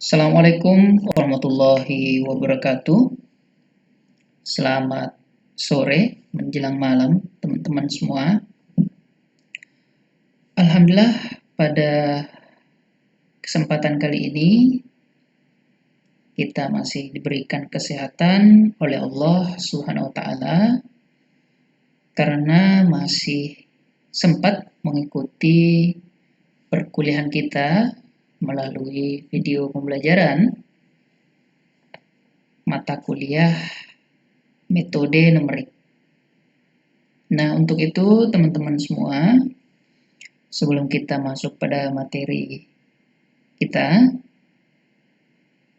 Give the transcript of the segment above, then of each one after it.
Assalamualaikum warahmatullahi wabarakatuh. Selamat sore menjelang malam teman-teman semua. Alhamdulillah pada kesempatan kali ini kita masih diberikan kesehatan oleh Allah Subhanahu wa taala karena masih sempat mengikuti perkuliahan kita melalui video pembelajaran mata kuliah metode numerik. Nah, untuk itu teman-teman semua, sebelum kita masuk pada materi kita,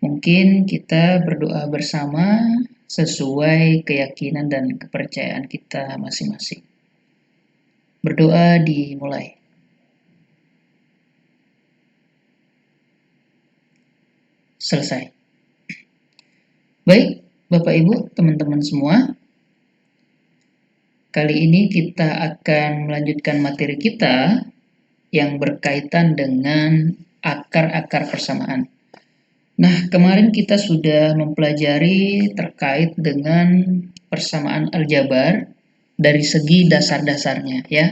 mungkin kita berdoa bersama sesuai keyakinan dan kepercayaan kita masing-masing. Berdoa dimulai. Selesai. Baik, Bapak Ibu, teman-teman semua, kali ini kita akan melanjutkan materi kita yang berkaitan dengan akar-akar persamaan. Nah, kemarin kita sudah mempelajari terkait dengan persamaan aljabar dari segi dasar-dasarnya ya.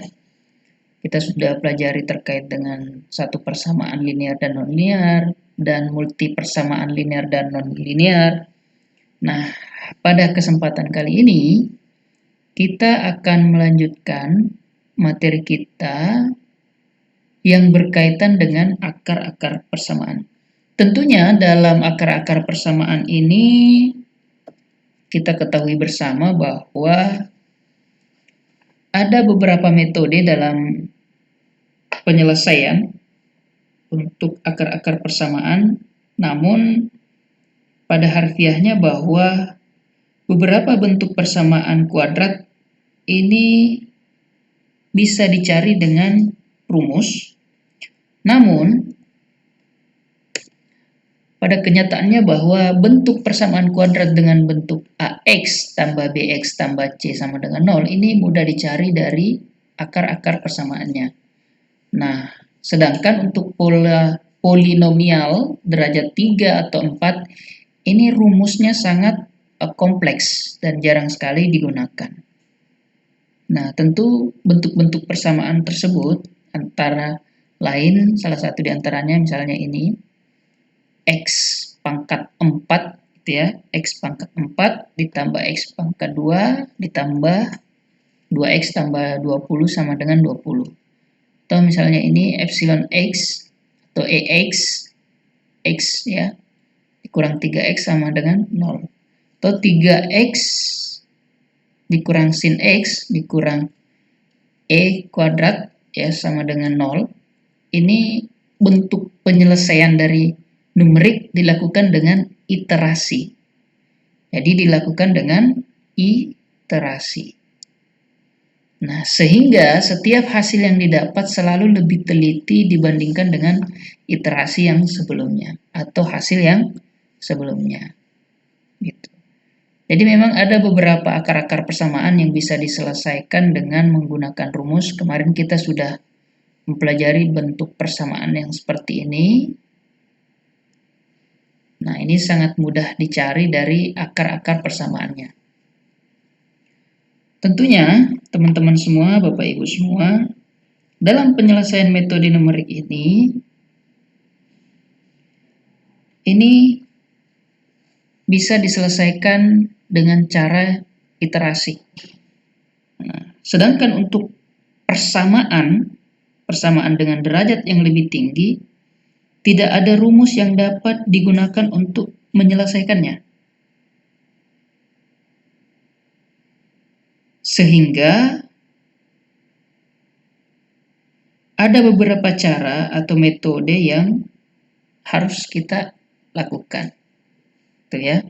Kita sudah pelajari terkait dengan satu persamaan linear dan nonlinear dan multi persamaan linear dan nonlinear. Nah, pada kesempatan kali ini kita akan melanjutkan materi kita yang berkaitan dengan akar-akar persamaan. Tentunya dalam akar-akar persamaan ini kita ketahui bersama bahwa ada beberapa metode dalam penyelesaian untuk akar-akar persamaan, namun pada harfiahnya bahwa beberapa bentuk persamaan kuadrat ini bisa dicari dengan rumus, namun pada kenyataannya bahwa bentuk persamaan kuadrat dengan bentuk AX tambah BX tambah C sama dengan 0 ini mudah dicari dari akar-akar persamaannya. Nah, sedangkan untuk polinomial derajat 3 atau 4 ini rumusnya sangat kompleks dan jarang sekali digunakan. Nah, tentu bentuk-bentuk persamaan tersebut antara lain salah satu diantaranya misalnya ini X pangkat 4 gitu ya, X pangkat 4 ditambah X pangkat 2 ditambah 2X tambah 20 sama dengan 20. Atau misalnya ini epsilon X atau EX, X ya, dikurang 3X sama dengan 0. Atau 3X dikurang sin X dikurang E kuadrat ya sama dengan 0. Ini bentuk penyelesaian dari numerik dilakukan dengan iterasi. Jadi dilakukan dengan iterasi. Nah, sehingga setiap hasil yang didapat selalu lebih teliti dibandingkan dengan iterasi yang sebelumnya atau hasil yang sebelumnya. Gitu. Jadi memang ada beberapa akar-akar persamaan yang bisa diselesaikan dengan menggunakan rumus. Kemarin kita sudah mempelajari bentuk persamaan yang seperti ini. Nah, ini sangat mudah dicari dari akar-akar persamaannya. Tentunya, teman-teman semua, Bapak Ibu semua, dalam penyelesaian metode numerik ini bisa diselesaikan dengan cara iterasi. Nah, sedangkan untuk persamaan dengan derajat yang lebih tinggi, tidak ada rumus yang dapat digunakan untuk menyelesaikannya. Sehingga ada beberapa cara atau metode yang harus kita lakukan. Gitu ya.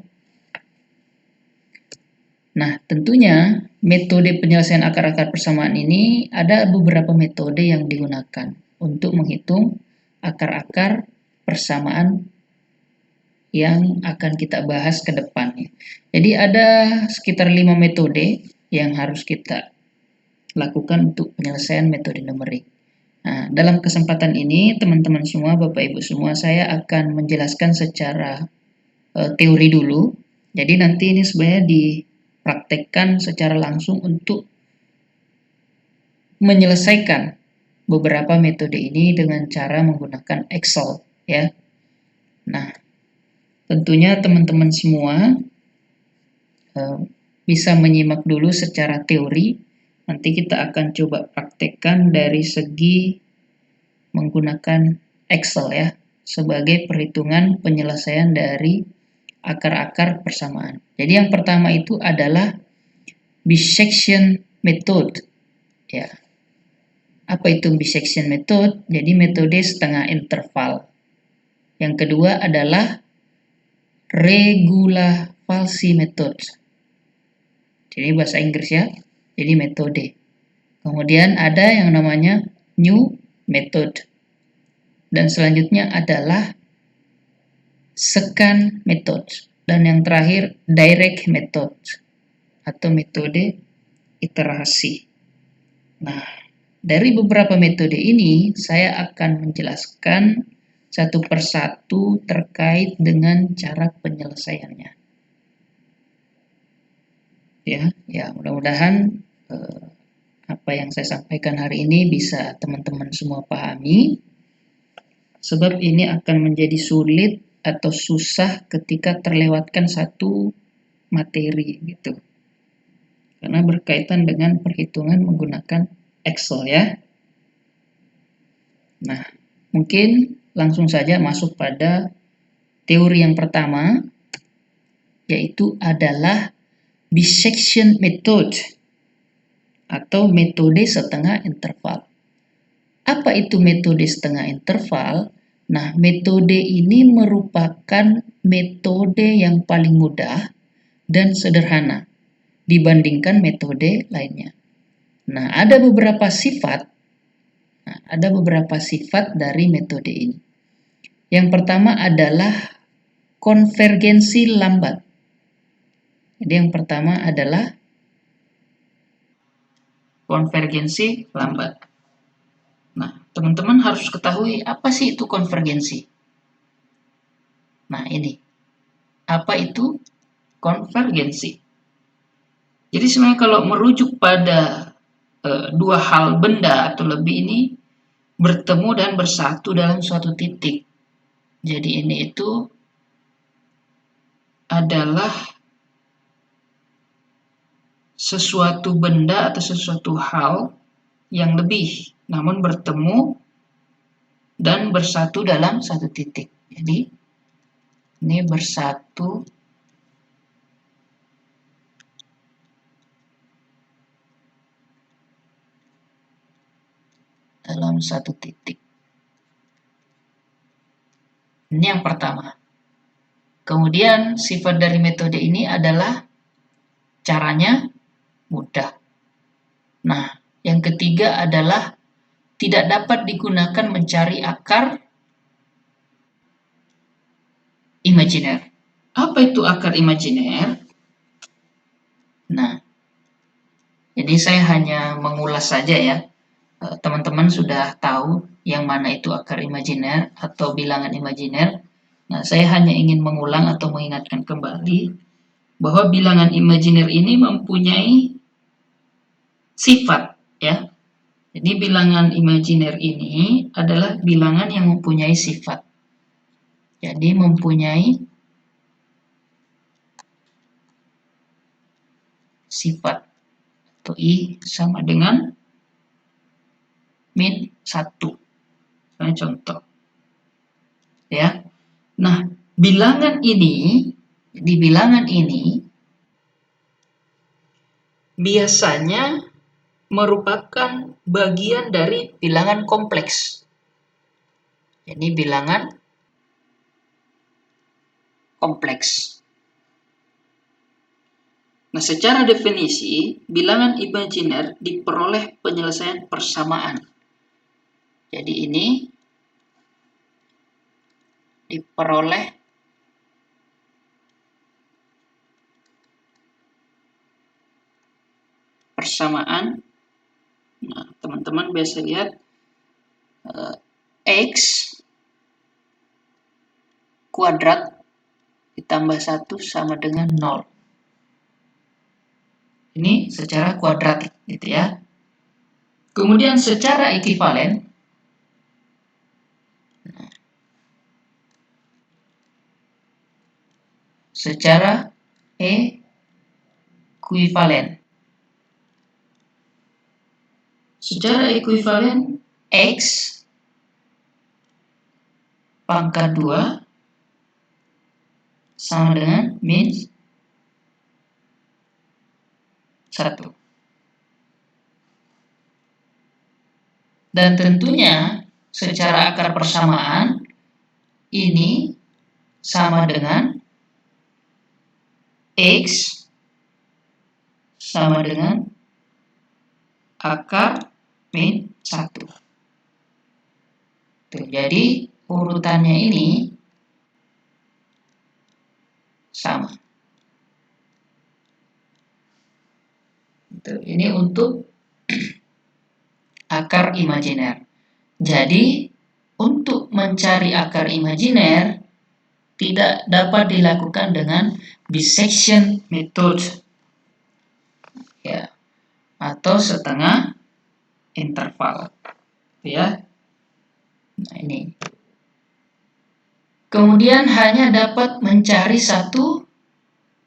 Nah, tentunya metode penyelesaian akar-akar persamaan ini ada beberapa metode yang digunakan untuk menghitung akar-akar persamaan yang akan kita bahas ke depannya. Jadi ada sekitar 5 metode yang harus kita lakukan untuk penyelesaian metode numerik. Nah, dalam kesempatan ini, teman-teman semua, Bapak Ibu semua, saya akan menjelaskan secara teori dulu. Jadi nanti ini sebenarnya dipraktekkan secara langsung untuk menyelesaikan beberapa metode ini dengan cara menggunakan Excel, ya. Nah, tentunya teman-teman semua bisa menyimak dulu secara teori. Nanti kita akan coba praktekkan dari segi menggunakan Excel, ya, sebagai perhitungan penyelesaian dari akar-akar persamaan. Jadi yang pertama itu adalah bisection method, ya. Apa itu bisection method? Jadi metode setengah interval. Yang kedua adalah regular falsi method. Jadi bahasa Inggris, ya. Jadi metode. Kemudian ada yang namanya new method. Dan selanjutnya adalah secant method. Dan yang terakhir direct method atau metode iterasi. Nah, dari beberapa metode ini saya akan menjelaskan satu persatu terkait dengan cara penyelesaiannya. Ya, mudah-mudahan apa yang saya sampaikan hari ini bisa teman-teman semua pahami, sebab ini akan menjadi sulit atau susah ketika terlewatkan satu materi gitu, karena berkaitan dengan perhitungan menggunakan Excel, ya. Nah, mungkin langsung saja masuk pada teori yang pertama, yaitu adalah bisection method atau metode setengah interval. Apa itu metode setengah interval? Nah, metode ini merupakan metode yang paling mudah dan sederhana dibandingkan metode lainnya. Nah, ada beberapa sifat dari metode ini. Yang pertama adalah konvergensi lambat. Jadi yang pertama adalah konvergensi lambat. Nah, teman-teman harus ketahui apa sih itu konvergensi. Nah, ini. Apa itu konvergensi? Jadi sebenarnya kalau merujuk pada dua hal benda atau lebih ini bertemu dan bersatu dalam suatu titik. Jadi ini itu adalah sesuatu benda atau sesuatu hal yang lebih, namun bertemu dan bersatu dalam satu titik. Jadi ini bersatu dalam satu titik. Ini yang pertama. Kemudian sifat dari metode ini adalah caranya mudah. Nah, yang ketiga adalah tidak dapat digunakan mencari akar imajiner. Apa itu akar imajiner? Nah, jadi saya hanya mengulas saja, ya. Teman-teman sudah tahu yang mana itu akar imajiner atau bilangan imajiner. Nah, saya hanya ingin mengulang atau mengingatkan kembali bahwa bilangan imajiner ini mempunyai sifat, ya. Jadi bilangan imajiner ini adalah bilangan yang mempunyai sifat. Jadi mempunyai sifat atau I sama dengan min 1. Saya contoh. Ya. Nah, bilangan ini biasanya merupakan bagian dari bilangan kompleks. Jadi bilangan kompleks. Nah, secara definisi, bilangan imajiner diperoleh penyelesaian persamaan. Jadi ini diperoleh persamaan. Nah, teman-teman bisa lihat X kuadrat ditambah 1 sama dengan 0. Ini secara kuadratik gitu ya. Kemudian secara ekuivalen, secara ekuivalen. Secara ekuivalen X pangkat 2 sama dengan min 1. Dan tentunya secara akar persamaan ini sama dengan X sama dengan akar min 1. Tuh, jadi urutannya ini sama. Tuh, ini untuk akar imajiner. Jadi, untuk mencari akar imajiner tidak dapat dilakukan dengan bisection method, ya, atau setengah interval, ya. Nah, ini. Kemudian hanya dapat mencari satu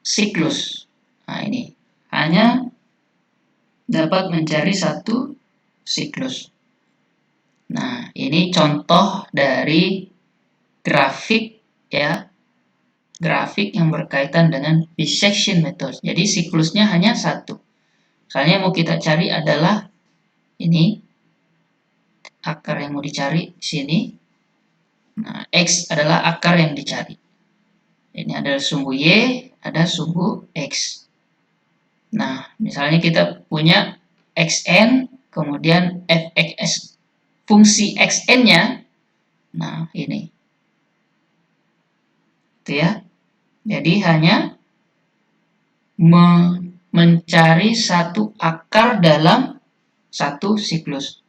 siklus. Nah, ini hanya dapat mencari satu siklus. Nah, ini contoh dari grafik, ya, grafik yang berkaitan dengan bisection method. Jadi siklusnya hanya satu. Misalnya yang mau kita cari adalah ini akar yang mau dicari di sini. Nah, X adalah akar yang dicari. Ini adalah sumbu Y, ada sumbu X. Nah, misalnya kita punya Xn, kemudian fx, fungsi Xn-nya, nah ini. Itu ya. Jadi hanya mencari satu akar dalam satu siklus.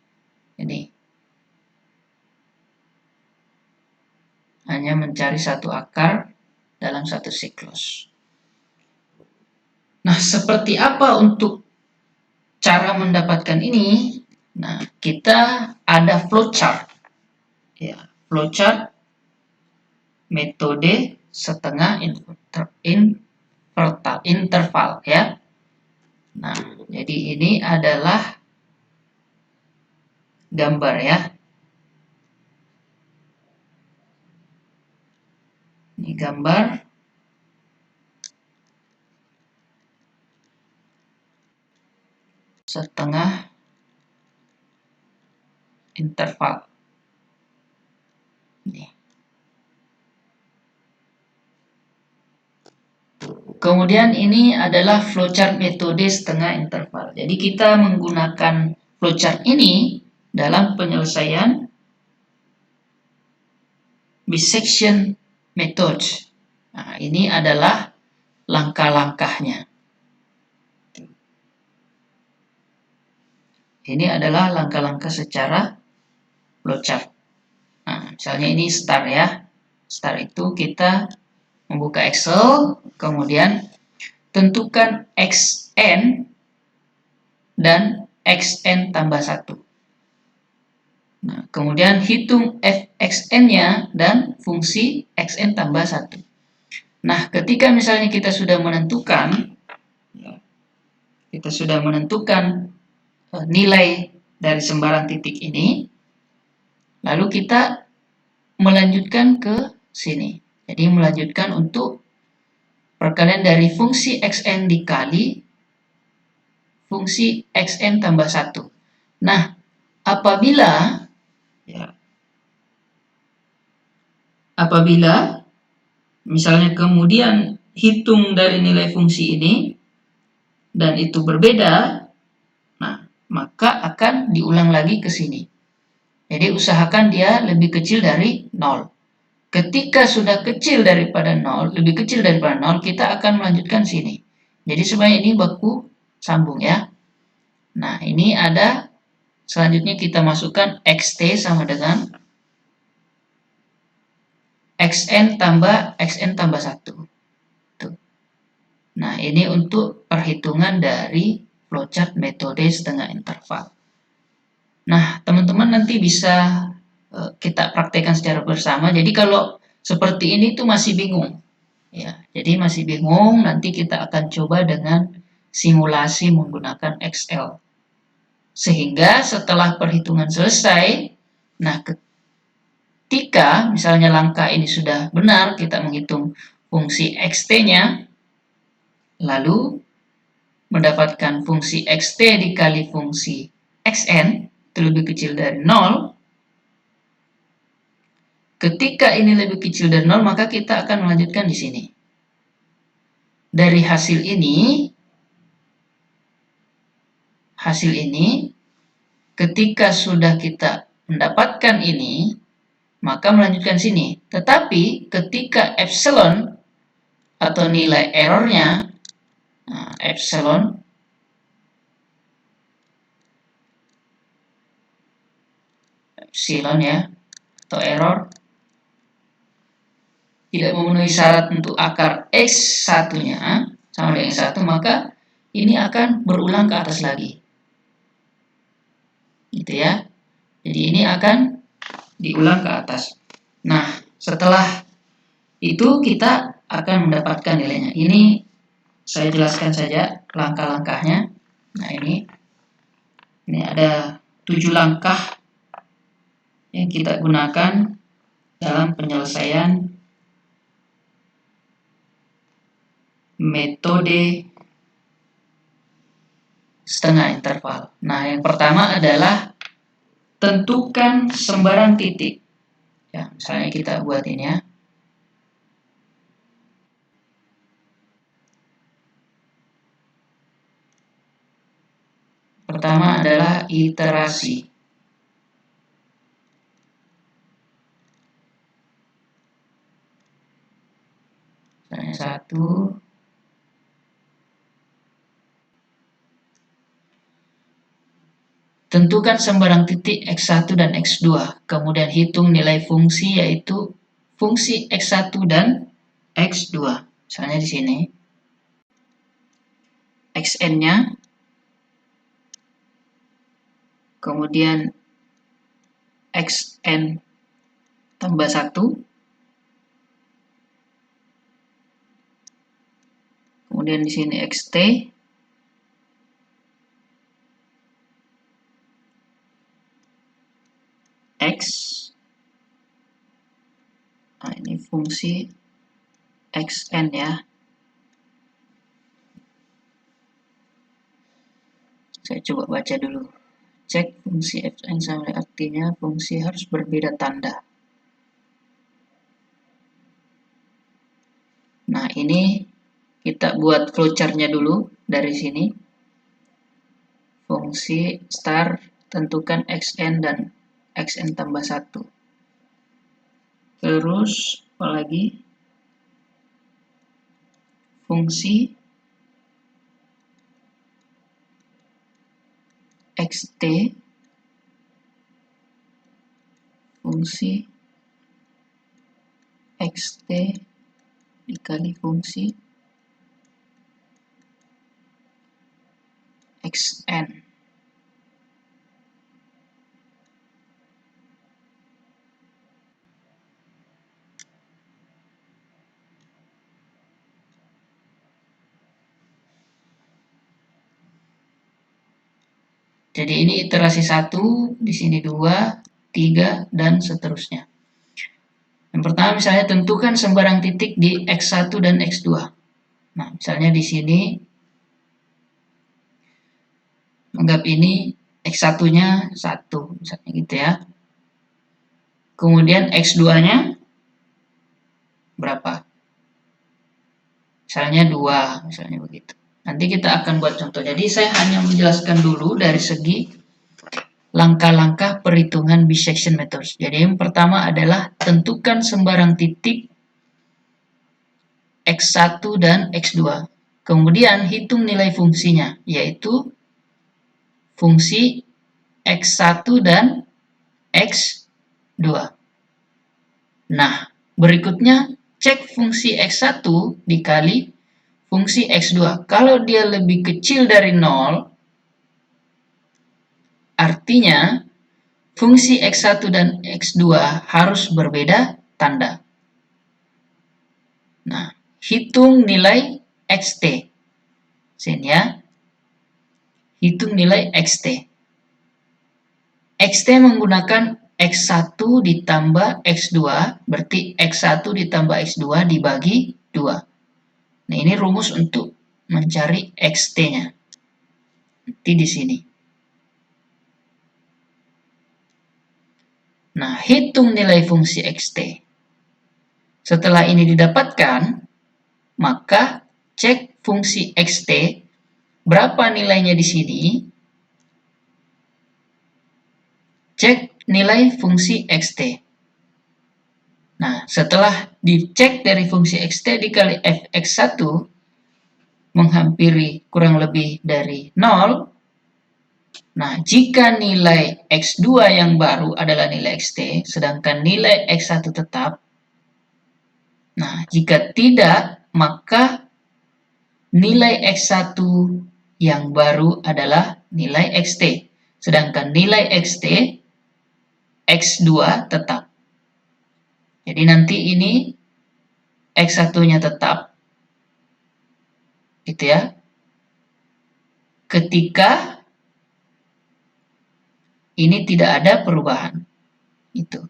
Ini. Hanya mencari satu akar dalam satu siklus. Nah, seperti apa untuk cara mendapatkan ini? Nah, kita ada flowchart. Ya, flowchart metode setengah interval, ya. Nah, jadi ini adalah gambar, ya. Ini gambar setengah interval. Ini. Kemudian ini adalah flowchart metode setengah interval. Jadi kita menggunakan flowchart ini dalam penyelesaian bisection method. Nah, ini adalah langkah-langkahnya. Ini adalah langkah-langkah secara flowchart. Nah, misalnya ini start, ya. Start itu kita membuka Excel, kemudian tentukan Xn dan Xn tambah 1. Nah, kemudian hitung fxn-nya dan fungsi xn tambah 1. Nah, ketika misalnya kita sudah menentukan nilai dari sembarang titik ini, lalu kita melanjutkan ke sini. Jadi melanjutkan untuk perkalian dari fungsi xn dikali fungsi xn tambah 1. Nah, apabila misalnya kemudian hitung dari nilai fungsi ini dan itu berbeda, nah maka akan diulang lagi ke sini. Jadi usahakan dia lebih kecil dari 0. Ketika sudah kecil daripada 0, lebih kecil daripada 0, kita akan melanjutkan sini. Jadi supaya ini baku sambung, ya. Nah, ini ada Selanjutnya kita masukkan xt sama dengan xn tambah 1. Tuh. Nah, ini untuk perhitungan dari flowchart metode setengah interval. Nah, teman-teman nanti bisa kita praktekkan secara bersama. Jadi kalau seperti ini tuh masih bingung. Ya, jadi masih bingung, nanti kita akan coba dengan simulasi menggunakan Excel. Sehingga setelah perhitungan selesai, nah ketika misalnya langkah ini sudah benar, kita menghitung fungsi xt-nya, lalu mendapatkan fungsi xt dikali fungsi xn, itu lebih kecil dari 0. Ketika ini lebih kecil dari 0, maka kita akan melanjutkan di sini. Dari hasil ini, ketika sudah kita mendapatkan ini, maka melanjutkan sini. Tetapi ketika epsilon atau nilai errornya, epsilon ya, atau error tidak memenuhi syarat untuk akar X1-nya sama dengan X1, maka ini akan berulang ke atas lagi. Gitu ya. Jadi ini akan diulang ke atas. Nah, setelah itu kita akan mendapatkan nilainya. Ini saya jelaskan saja langkah-langkahnya. Nah, ini ada 7 langkah yang kita gunakan dalam penyelesaian metode setengah interval. Nah, yang pertama adalah tentukan sembarang titik. Ya, misalnya kita buat ini ya. Pertama adalah iterasi. Misalnya 1. Tentukan sembarang titik X1 dan X2, kemudian hitung nilai fungsi yaitu fungsi X1 dan X2. Misalnya di sini, Xn-nya, kemudian Xn tambah 1, kemudian di sini Xt, X, nah ini fungsi Xn ya. Saya coba baca dulu. Cek fungsi Xn sama, artinya fungsi harus berbeda tanda. Nah, ini kita buat flowchart-nya dulu dari sini. Fungsi star, tentukan Xn dan Xn tambah 1. Terus, apalagi? Fungsi Xt, fungsi Xt dikali fungsi Xn. Jadi ini iterasi 1, di sini 2, 3, dan seterusnya. Yang pertama misalnya tentukan sembarang titik di X1 dan X2. Nah, misalnya di sini anggap ini X1-nya 1, misalnya gitu ya. Kemudian X2-nya berapa? Misalnya 2, misalnya begitu. Nanti kita akan buat contoh. Jadi saya hanya menjelaskan dulu dari segi langkah-langkah perhitungan bisection methods. Jadi yang pertama adalah tentukan sembarang titik X1 dan X2. Kemudian hitung nilai fungsinya, yaitu fungsi X1 dan X2. Nah, berikutnya cek fungsi X1 dikali fungsi X2. Kalau dia lebih kecil dari 0, artinya fungsi X1 dan X2 harus berbeda tanda. Nah, hitung nilai XT. Sini ya. Hitung nilai XT. XT menggunakan X1 ditambah X2, berarti X1 ditambah X2 dibagi 2. Nah, ini rumus untuk mencari XT-nya. Nanti di sini. Nah, hitung nilai fungsi XT. Setelah ini didapatkan, maka cek fungsi XT, berapa nilainya di sini, cek nilai fungsi XT. Nah, setelah dicek dari fungsi XT dikali fx1 menghampiri kurang lebih dari 0, nah, jika nilai X2 yang baru adalah nilai XT, sedangkan nilai X1 tetap, nah, jika tidak, maka nilai X1 yang baru adalah nilai XT, sedangkan nilai XT, X2 tetap. Jadi nanti ini X1-nya tetap, gitu ya, ketika ini tidak ada perubahan. Itu.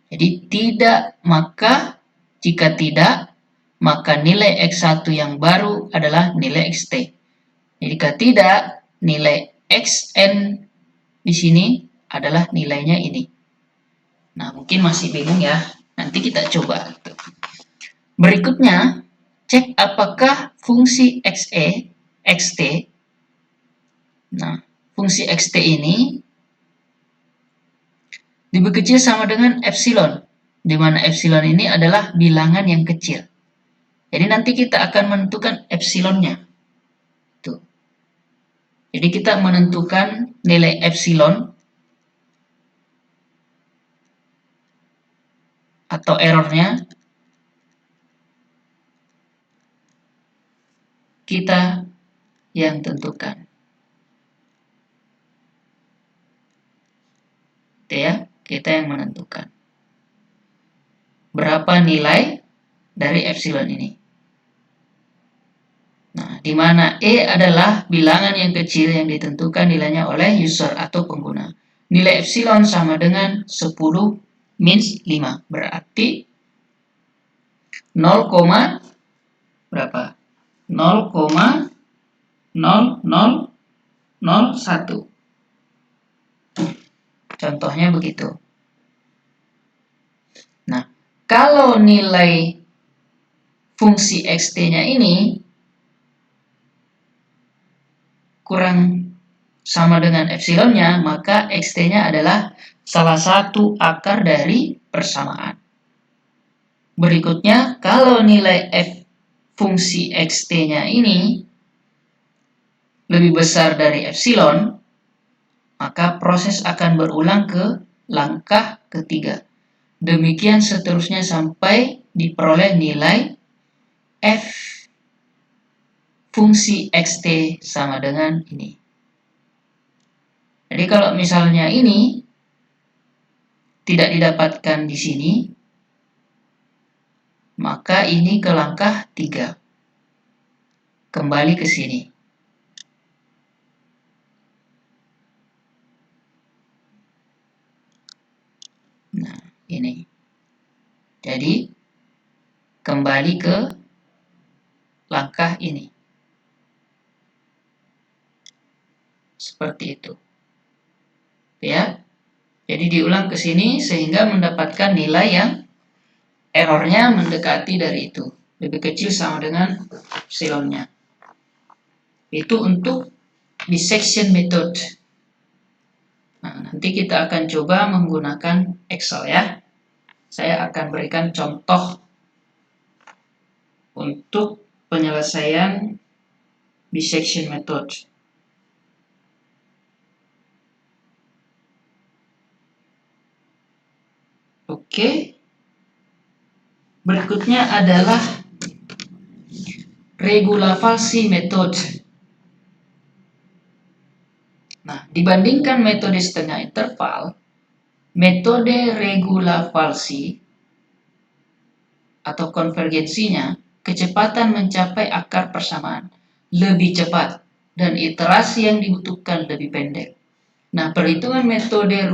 Jadi tidak, maka jika tidak, maka nilai X1 yang baru adalah nilai XT. Jadi jika tidak, nilai Xn di sini adalah nilainya ini. Nah, mungkin masih bingung ya. Nanti kita coba. Berikutnya, cek apakah fungsi Xe, Xt. Nah, fungsi Xt ini lebih kecil sama dengan epsilon, di mana epsilon ini adalah bilangan yang kecil. Jadi nanti kita akan menentukan epsilonnya. Tuh. Jadi kita menentukan nilai epsilon atau errornya, kita yang tentukan. Itu ya, kita yang menentukan. Berapa nilai dari epsilon ini. Nah, di mana E adalah bilangan yang kecil yang ditentukan nilainya oleh user atau pengguna. Nilai epsilon sama dengan 10 min 5. Berarti 0, berapa? 0,0001. Contohnya begitu. Nah, kalau nilai fungsi xt-nya ini kurang sama dengan epsilonnya, maka xt-nya adalah salah satu akar dari persamaan. Berikutnya, kalau nilai f fungsi xt-nya ini lebih besar dari epsilon, maka proses akan berulang ke langkah ketiga. Demikian seterusnya sampai diperoleh nilai f fungsi xt sama dengan ini. Jadi kalau misalnya ini tidak didapatkan di sini, maka ini ke langkah 3. Kembali ke sini. Nah, ini. Jadi, kembali ke langkah ini. Seperti itu. Ya. Jadi diulang ke sini sehingga mendapatkan nilai yang errornya mendekati dari itu. Lebih kecil sama dengan epsilonnya. Itu untuk dissection method. Nah, nanti kita akan coba menggunakan Excel ya. Saya akan berikan contoh untuk penyelesaian dissection method. Oke. Berikutnya adalah regularity method. Nah, dibandingkan metode setengah interval, metode regularity atau konvergensinya, kecepatan mencapai akar persamaan lebih cepat dan iterasi yang dibutuhkan lebih pendek. Nah, perhitungan metode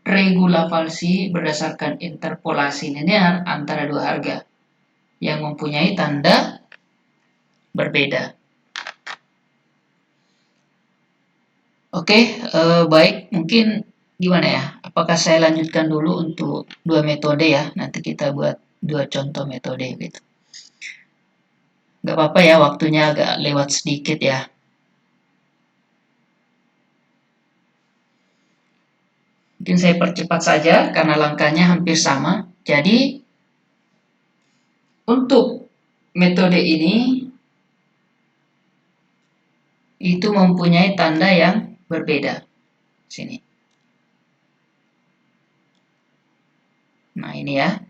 regularity berdasarkan interpolasi linear antara dua harga yang mempunyai tanda berbeda. Oke, baik, mungkin gimana ya? Apakah saya lanjutkan dulu untuk dua metode ya? Nanti kita buat dua contoh metode gitu. Gak apa-apa ya, waktunya agak lewat sedikit ya. Mungkin saya percepat saja karena langkahnya hampir sama. Jadi, untuk metode ini itu mempunyai tanda yang berbeda. Sini. Nah, ini ya.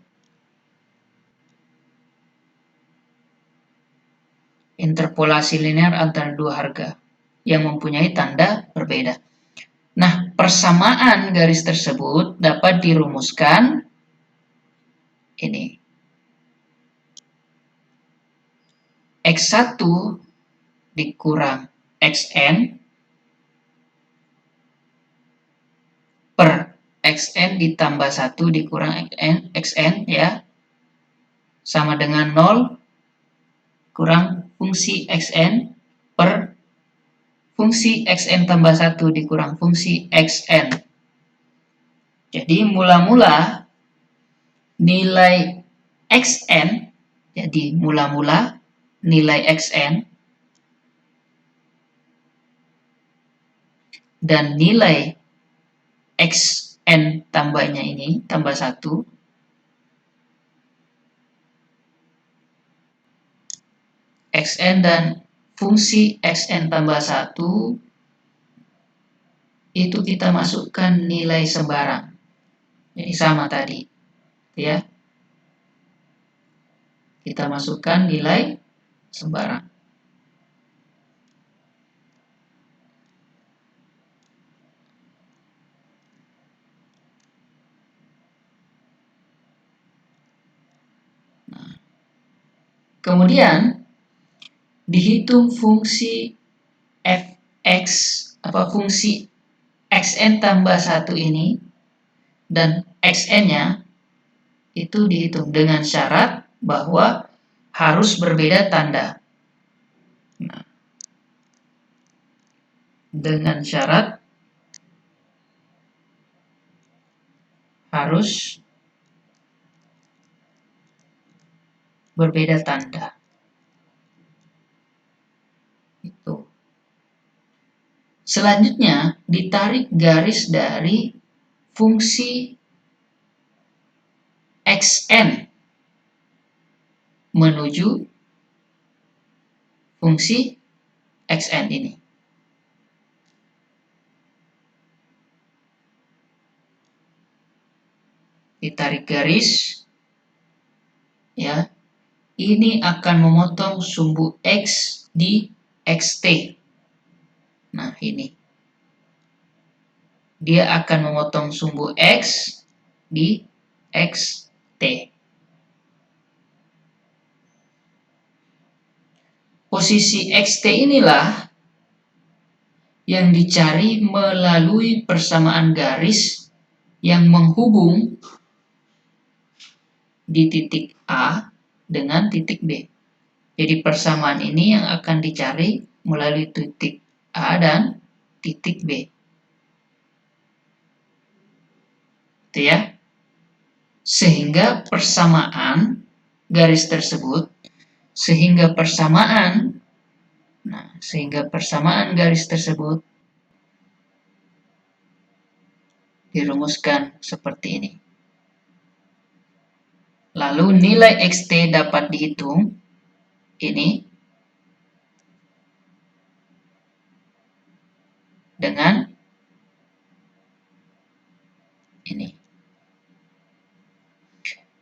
Interpolasi linear antara dua harga yang mempunyai tanda berbeda. Nah, persamaan garis tersebut dapat dirumuskan ini. X1 dikurang Xn per Xn ditambah 1 dikurang Xn ya, sama dengan 0 kurang fungsi Xn per fungsi Xn tambah 1 dikurang fungsi Xn. Jadi mula-mula nilai Xn, jadi mula-mula nilai Xn dan nilai Xn tambahnya ini, tambah 1, Xn dan fungsi Xn tambah 1 itu kita masukkan nilai sembarang. Jadi sama tadi, ya. Kita masukkan nilai sembarang. Nah, kemudian dihitung fungsi fx fungsi xn tambah 1 ini dan xn-nya itu dihitung dengan syarat bahwa harus berbeda tanda. Nah, dengan syarat harus berbeda tanda. Itu. Selanjutnya, ditarik garis dari fungsi xn menuju fungsi xn ini. Ditarik garis, ya. Ini akan memotong sumbu x di xt. Nah, ini. Dia akan memotong sumbu x di xt. Posisi xt inilah yang dicari melalui persamaan garis yang menghubung di titik A dengan titik B. Jadi persamaan ini yang akan dicari melalui titik A dan titik B. Itu ya. Sehingga persamaan garis tersebut, sehingga persamaan garis tersebut dirumuskan seperti ini. Lalu nilai xt dapat dihitung ini dengan ini.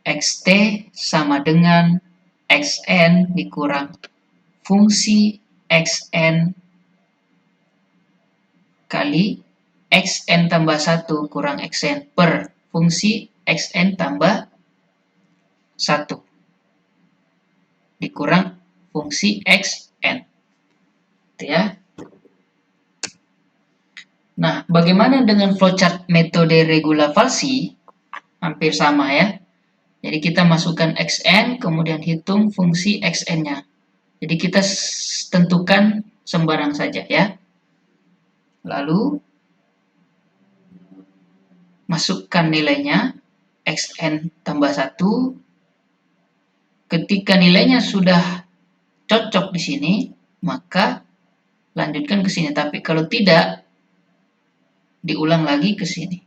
xt sama dengan xn dikurang fungsi xn kali xn tambah 1 kurang xn per fungsi xn tambah 1 dikurang fungsi xn. Gitu ya. Nah, bagaimana dengan flowchart metode regula falsi? Hampir sama ya. Jadi kita masukkan xn, kemudian hitung fungsi xn-nya. Jadi kita tentukan sembarang saja ya. Lalu masukkan nilainya xn tambah 1. Ketika nilainya sudah cocok di sini, maka lanjutkan ke sini. Tapi kalau tidak, diulang lagi ke sini.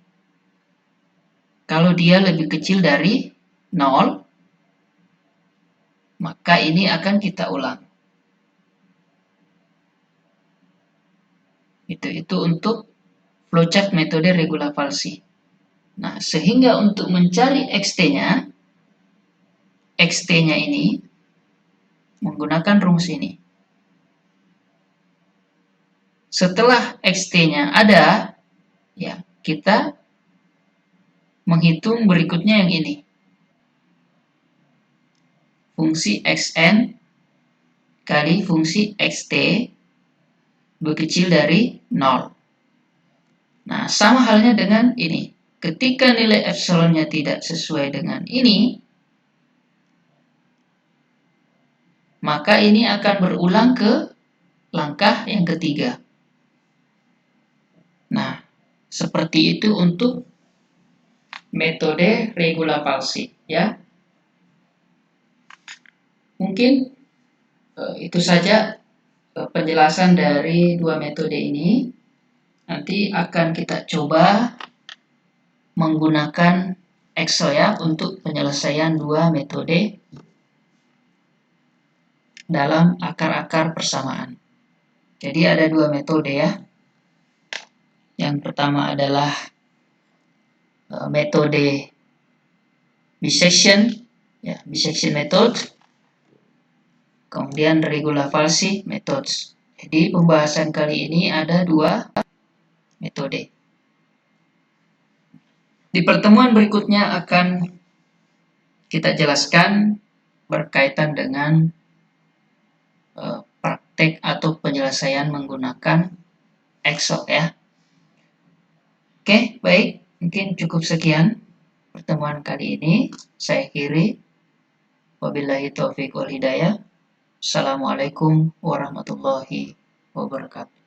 Kalau dia lebih kecil dari 0, maka ini akan kita ulang. Itu untuk flowchart metode regula falsi. Nah, sehingga untuk mencari xt-nya, ini menggunakan rumus ini. Setelah xt-nya ada, ya, kita menghitung berikutnya yang ini. Fungsi xn kali fungsi xt lebih kecil dari 0. Nah, sama halnya dengan ini. Ketika nilai epsilonnya tidak sesuai dengan ini, maka ini akan berulang ke langkah yang ketiga. Nah, seperti itu untuk metode regula falsi, ya. Mungkin itu saja penjelasan dari dua metode ini. Nanti akan kita coba menggunakan Excel ya untuk penyelesaian dua metode dalam akar-akar persamaan. Jadi ada dua metode ya. Yang pertama adalah metode bisection, ya, bisection method. Kemudian regula falsi methods. Jadi pembahasan kali ini ada dua metode. Di pertemuan berikutnya akan kita jelaskan berkaitan dengan praktek atau penyelesaian menggunakan Excel ya. Oke, baik. Mungkin cukup sekian pertemuan kali ini. Saya akhiri. Wabillahi taufiq wal hidayah. Assalamualaikum warahmatullahi wabarakatuh.